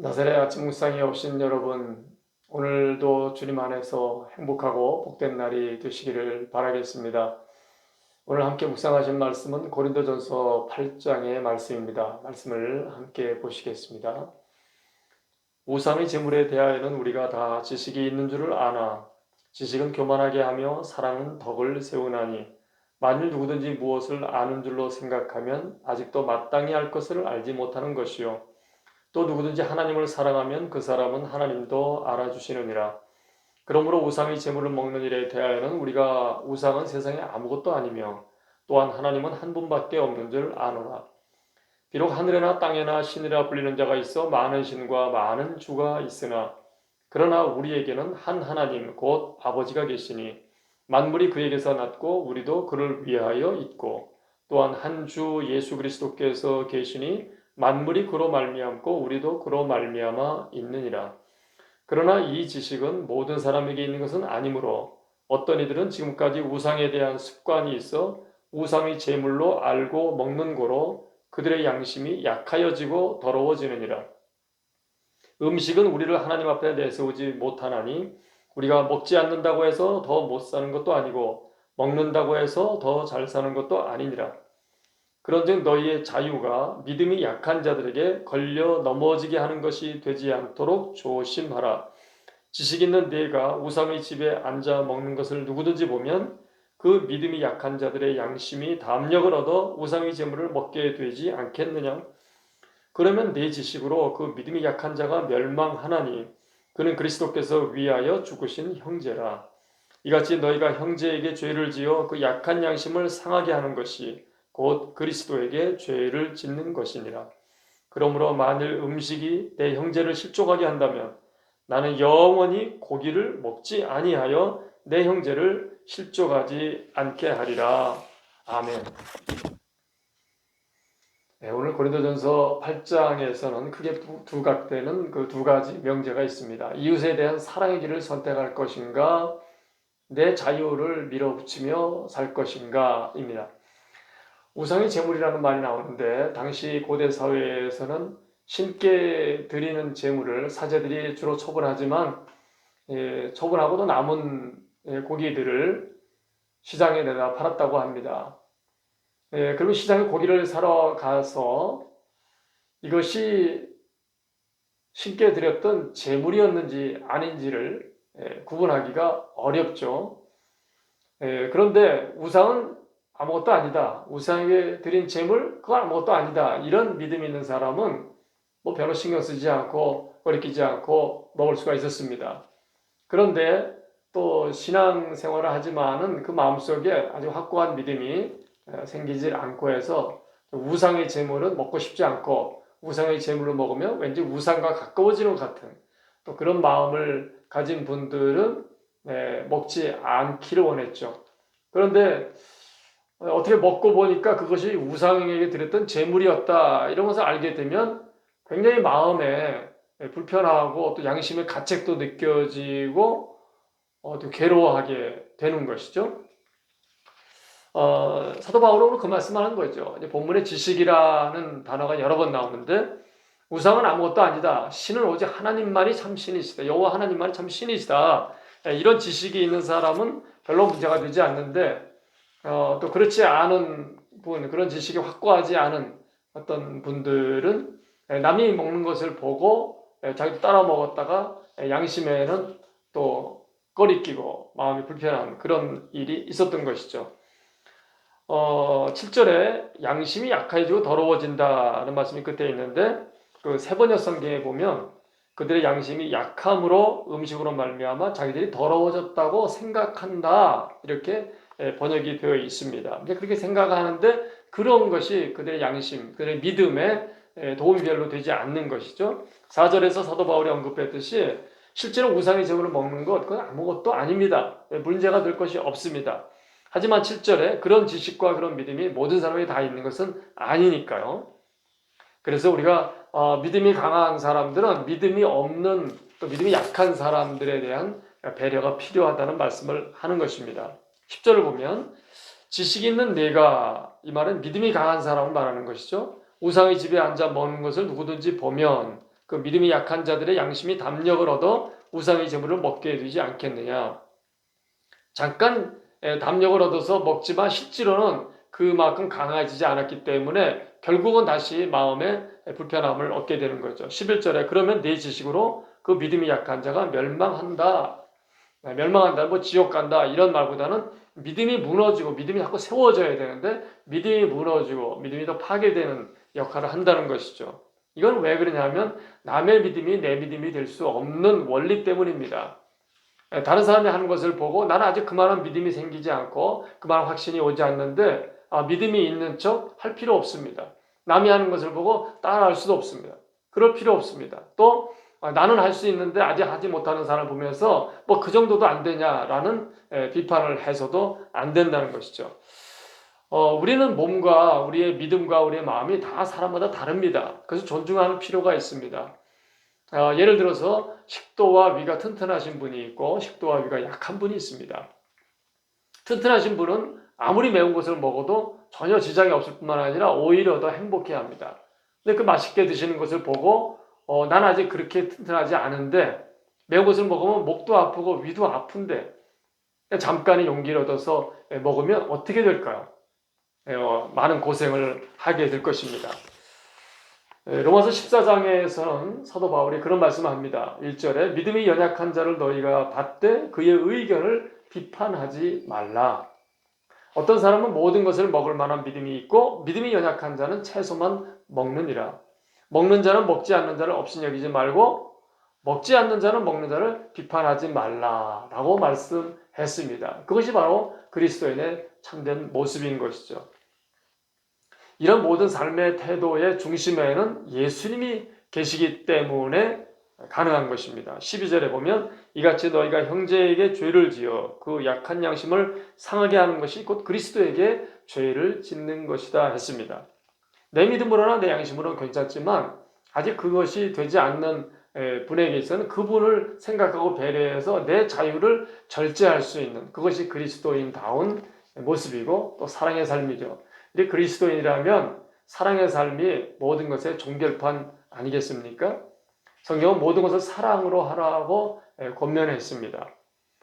나사렛 아침 묵상에 오신 여러분, 오늘도 주님 안에서 행복하고 복된 날이 되시기를 바라겠습니다. 오늘 함께 묵상하신 말씀은 고린도전서 8장의 말씀입니다. 말씀을 함께 보시겠습니다. 우상의 재물에 대하여는 우리가 다 지식이 있는 줄을 아나 지식은 교만하게 하며 사랑은 덕을 세우나니 만일 누구든지 무엇을 아는 줄로 생각하면 아직도 마땅히 할 것을 알지 못하는 것이요 또 누구든지 하나님을 사랑하면 그 사람은 하나님도 알아주시느니라. 그러므로 우상의 제물을 먹는 일에 대하여는 우리가 우상은 세상에 아무것도 아니며 또한 하나님은 한 분밖에 없는 줄 아노라. 비록 하늘에나 땅에나 신이라 불리는 자가 있어 많은 신과 많은 주가 있으나 그러나 우리에게는 한 하나님 곧 아버지가 계시니 만물이 그에게서 났고 우리도 그를 위하여 있고 또한 한 주 예수 그리스도께서 계시니 만물이 그로 말미암고 우리도 그로 말미암아 있느니라. 그러나 이 지식은 모든 사람에게 있는 것은 아니므로 어떤 이들은 지금까지 우상에 대한 습관이 있어 우상의 제물로 알고 먹는 고로 그들의 양심이 약하여지고 더러워지느니라. 음식은 우리를 하나님 앞에 내세우지 못하나니 우리가 먹지 않는다고 해서 더 못 사는 것도 아니고 먹는다고 해서 더 잘 사는 것도 아니니라. 그런즉 너희의 자유가 믿음이 약한 자들에게 걸려 넘어지게 하는 것이 되지 않도록 조심하라. 지식 있는 네가 우상의 집에 앉아 먹는 것을 누구든지 보면 그 믿음이 약한 자들의 양심이 담력을 얻어 우상의 제물을 먹게 되지 않겠느냐? 그러면 네 지식으로 그 믿음이 약한 자가 멸망하나니 그는 그리스도께서 위하여 죽으신 형제라. 이같이 너희가 형제에게 죄를 지어 그 약한 양심을 상하게 하는 것이 곧 그리스도에게 죄를 짓는 것이니라. 그러므로 만일 음식이 내 형제를 실족하게 한다면 나는 영원히 고기를 먹지 아니하여 내 형제를 실족하지 않게 하리라. 아멘. 네, 오늘 고린도전서 8장에서는 크게 두각되는 그 두 가지 명제가 있습니다. 이웃에 대한 사랑의 길을 선택할 것인가, 내 자유를 밀어붙이며 살 것인가입니다. 우상의 제물이라는 말이 나오는데 당시 고대 사회에서는 신께 드리는 제물을 사제들이 주로 처분하지만 처분하고도 남은 고기들을 시장에 내다 팔았다고 합니다. 그리고 시장에 고기를 사러 가서 이것이 신께 드렸던 제물이었는지 아닌지를 구분하기가 어렵죠. 그런데 우상은 아무것도 아니다. 우상에게 드린 제물 그건 아무것도 아니다. 이런 믿음이 있는 사람은 뭐 별로 신경 쓰지 않고 거리끼지 않고 먹을 수가 있었습니다. 그런데 또 신앙생활을 하지만은 그 마음속에 아주 확고한 믿음이 생기지 않고 해서 우상의 제물은 먹고 싶지 않고 우상의 제물을 먹으면 왠지 우상과 가까워지는 것 같은 또 그런 마음을 가진 분들은 먹지 않기를 원했죠. 그런데 어떻게 먹고 보니까 그것이 우상에게 드렸던 제물이었다 이런 것을 알게 되면 굉장히 마음에 불편하고 또 양심의 가책도 느껴지고 또 괴로워하게 되는 것이죠. 사도 바울은 그 말씀을 하는 거죠. 이제 본문에 지식이라는 단어가 여러 번 나오는데 우상은 아무것도 아니다. 신은 오직 하나님만이 참 신이시다. 여호와 하나님만이 참 신이시다. 이런 지식이 있는 사람은 별로 문제가 되지 않는데 또 그렇지 않은 분, 그런 지식이 확고하지 않은 어떤 분들은 남이 먹는 것을 보고 자기도 따라 먹었다가 양심에는 또 꺼리끼고 마음이 불편한 그런 일이 있었던 것이죠. 7절에 양심이 약해지고 더러워진다는 말씀이 끝에 있는데 그 세번역 성경에 보면 그들의 양심이 약함으로 음식으로 말미암아 자기들이 더러워졌다고 생각한다 이렇게 번역이 되어 있습니다. 그렇게 생각하는데 그런 것이 그들의 양심, 그들의 믿음에 도움이 별로 되지 않는 것이죠. 4절에서 사도 바울이 언급했듯이 실제로 우상의 제물을 먹는 것 그건 아무것도 아닙니다. 문제가 될 것이 없습니다. 하지만 7절에 그런 지식과 그런 믿음이 모든 사람에게 다 있는 것은 아니니까요. 그래서 우리가 믿음이 강한 사람들은 믿음이 없는 또 믿음이 약한 사람들에 대한 배려가 필요하다는 말씀을 하는 것입니다. 10절을 보면 지식 있는 내가 이 말은 믿음이 강한 사람을 말하는 것이죠. 우상의 집에 앉아 먹는 것을 누구든지 보면 그 믿음이 약한 자들의 양심이 담력을 얻어 우상의 제물을 먹게 되지 않겠느냐. 잠깐 담력을 얻어서 먹지만 실제로는 그만큼 강해지지 않았기 때문에 결국은 다시 마음에 불편함을 얻게 되는 거죠. 11절에 그러면 내 지식으로 그 믿음이 약한 자가 멸망한다. 멸망한다, 뭐 지옥 간다 이런 말보다는 믿음이 무너지고 믿음이 자꾸 세워져야 되는데 믿음이 무너지고 믿음이 더 파괴되는 역할을 한다는 것이죠. 이건 왜 그러냐면 남의 믿음이 내 믿음이 될 수 없는 원리 때문입니다. 다른 사람이 하는 것을 보고 나는 아직 그만한 믿음이 생기지 않고 그만한 확신이 오지 않는데 믿음이 있는 척 할 필요 없습니다. 남이 하는 것을 보고 따라할 수도 없습니다. 그럴 필요 없습니다. 또 나는 할 수 있는데 아직 하지 못하는 사람을 보면서 뭐 그 정도도 안 되냐라는 비판을 해서도 안 된다는 것이죠. 우리는 몸과 우리의 믿음과 우리의 마음이 다 사람마다 다릅니다. 그래서 존중하는 필요가 있습니다. 예를 들어서 식도와 위가 튼튼하신 분이 있고 식도와 위가 약한 분이 있습니다. 튼튼하신 분은 아무리 매운 것을 먹어도 전혀 지장이 없을 뿐만 아니라 오히려 더 행복해합니다. 근데 그 맛있게 드시는 것을 보고 난 아직 그렇게 튼튼하지 않은데 매운 것을 먹으면 목도 아프고 위도 아픈데 잠깐의 용기를 얻어서 먹으면 어떻게 될까요? 많은 고생을 하게 될 것입니다. 로마서 14장에서는 사도 바울이 그런 말씀을 합니다. 1절에 믿음이 연약한 자를 너희가 받되 그의 의견을 비판하지 말라. 어떤 사람은 모든 것을 먹을 만한 믿음이 있고 믿음이 연약한 자는 채소만 먹느니라. 먹는 자는 먹지 않는 자를 없인 여기지 말고 먹지 않는 자는 먹는 자를 비판하지 말라라고 말씀했습니다. 그것이 바로 그리스도인의 참된 모습인 것이죠. 이런 모든 삶의 태도의 중심에는 예수님이 계시기 때문에 가능한 것입니다. 12절에 보면 이같이 너희가 형제에게 죄를 지어 그 약한 양심을 상하게 하는 것이 곧 그리스도에게 죄를 짓는 것이다 했습니다. 내 믿음으로나 내 양심으로는 괜찮지만 아직 그것이 되지 않는 분에게 있어서는 그분을 생각하고 배려해서 내 자유를 절제할 수 있는 그것이 그리스도인다운 모습이고 또 사랑의 삶이죠. 우리 그리스도인이라면 사랑의 삶이 모든 것의 종결판 아니겠습니까? 성경은 모든 것을 사랑으로 하라고 권면했습니다.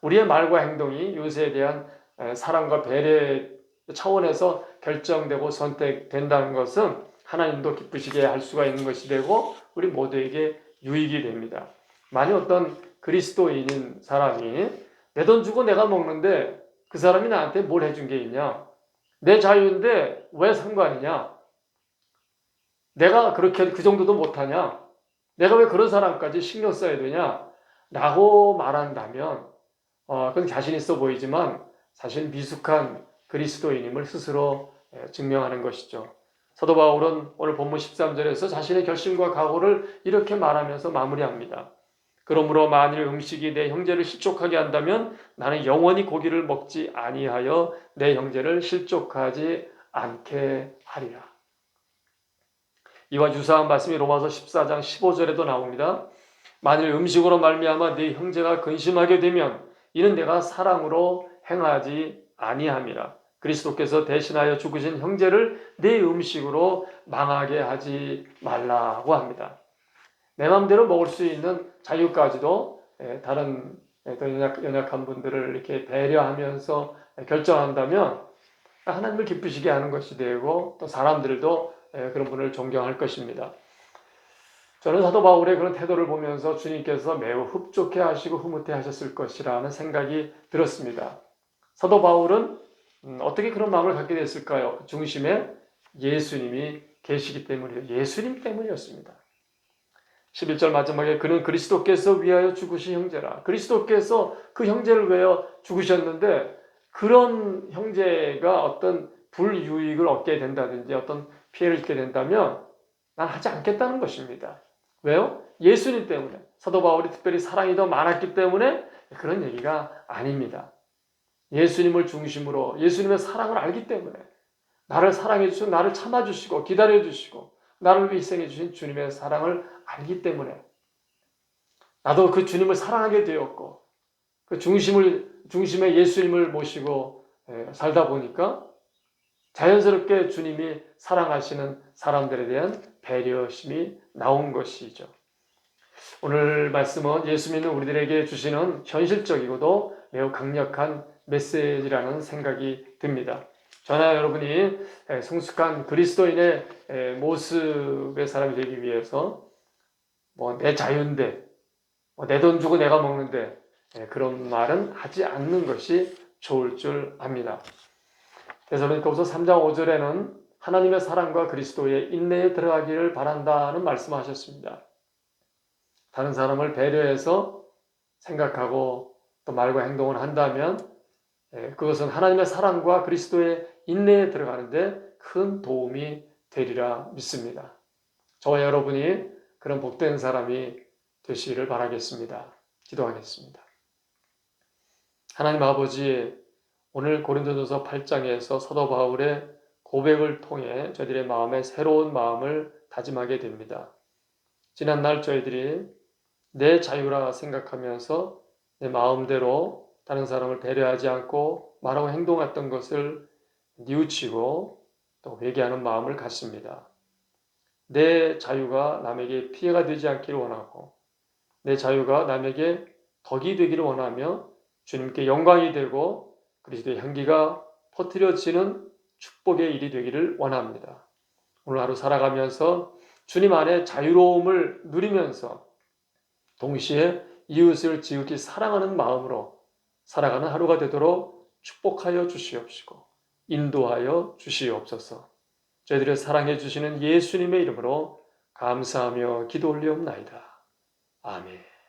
우리의 말과 행동이 이웃에 대한 사랑과 배려의 차원에서 결정되고 선택된다는 것은 하나님도 기쁘시게 할 수가 있는 것이 되고 우리 모두에게 유익이 됩니다. 만약 어떤 그리스도인인 사람이 내 돈 주고 내가 먹는데 그 사람이 나한테 뭘 해준 게 있냐? 내 자유인데 왜 상관이냐? 내가 그렇게 그 정도도 못하냐? 내가 왜 그런 사람까지 신경 써야 되냐? 라고 말한다면 그건 자신 있어 보이지만 사실 미숙한 그리스도인임을 스스로 증명하는 것이죠. 사도 바울은 오늘 본문 13절에서 자신의 결심과 각오를 이렇게 말하면서 마무리합니다. 그러므로 만일 음식이 내 형제를 실족하게 한다면 나는 영원히 고기를 먹지 아니하여 내 형제를 실족하지 않게 하리라. 이와 유사한 말씀이 로마서 14장 15절에도 나옵니다. 만일 음식으로 말미암아 네 형제가 근심하게 되면 이는 내가 사랑으로 행하지 아니함이라. 그리스도께서 대신하여 죽으신 형제를 내 음식으로 망하게 하지 말라고 합니다. 내 마음대로 먹을 수 있는 자유까지도 다른 연약한 분들을 이렇게 배려하면서 결정한다면 하나님을 기쁘시게 하는 것이 되고 또 사람들도 그런 분을 존경할 것입니다. 저는 사도 바울의 그런 태도를 보면서 주님께서 매우 흡족해 하시고 흐뭇해 하셨을 것이라는 생각이 들었습니다. 사도 바울은 어떻게 그런 마음을 갖게 됐을까요? 그 중심에 예수님이 계시기 때문이에요. 예수님 때문이었습니다. 11절 마지막에 그는 그리스도께서 위하여 죽으신 형제라. 그리스도께서 그 형제를 위하여 죽으셨는데 그런 형제가 어떤 불유익을 얻게 된다든지 어떤 피해를 입게 된다면 난 하지 않겠다는 것입니다. 왜요? 예수님 때문에. 사도 바울이 특별히 사랑이 더 많았기 때문에 그런 얘기가 아닙니다. 예수님을 중심으로 예수님의 사랑을 알기 때문에 나를 사랑해 주시고 나를 참아 주시고 기다려 주시고 나를 위해 희생해 주신 주님의 사랑을 알기 때문에 나도 그 주님을 사랑하게 되었고 그 중심에 예수님을 모시고 살다 보니까 자연스럽게 주님이 사랑하시는 사람들에 대한 배려심이 나온 것이죠. 오늘 말씀은 예수 믿는 우리들에게 주시는 현실적이고도 매우 강력한 메시지라는 생각이 듭니다. 저나 여러분이 성숙한 그리스도인의 모습의 사람이 되기 위해서 내 자유인데 내 돈 주고 내가 먹는데 그런 말은 하지 않는 것이 좋을 줄 압니다. 데살로니가후서 3장 5절에는 하나님의 사랑과 그리스도의 인내에 들어가기를 바란다는 말씀하셨습니다. 다른 사람을 배려해서 생각하고 또 말과 행동을 한다면 그것은 하나님의 사랑과 그리스도의 인내에 들어가는데 큰 도움이 되리라 믿습니다. 저와 여러분이 그런 복된 사람이 되시기를 바라겠습니다. 기도하겠습니다. 하나님 아버지, 오늘 고린도전서 8장에서 사도 바울의 고백을 통해 저희들의 마음에 새로운 마음을 다짐하게 됩니다. 지난날 저희들이 내 자유라 생각하면서 내 마음대로 다른 사람을 배려하지 않고 말하고 행동했던 것을 뉘우치고 또 회개하는 마음을 갖습니다. 내 자유가 남에게 피해가 되지 않기를 원하고 내 자유가 남에게 덕이 되기를 원하며 주님께 영광이 되고 그리스도의 향기가 퍼뜨려지는 축복의 일이 되기를 원합니다. 오늘 하루 살아가면서 주님 안에 자유로움을 누리면서 동시에 이웃을 지극히 사랑하는 마음으로 살아가는 하루가 되도록 축복하여 주시옵시고 인도하여 주시옵소서. 저희들을 사랑해 주시는 예수님의 이름으로 감사하며 기도 올리옵나이다. 아멘.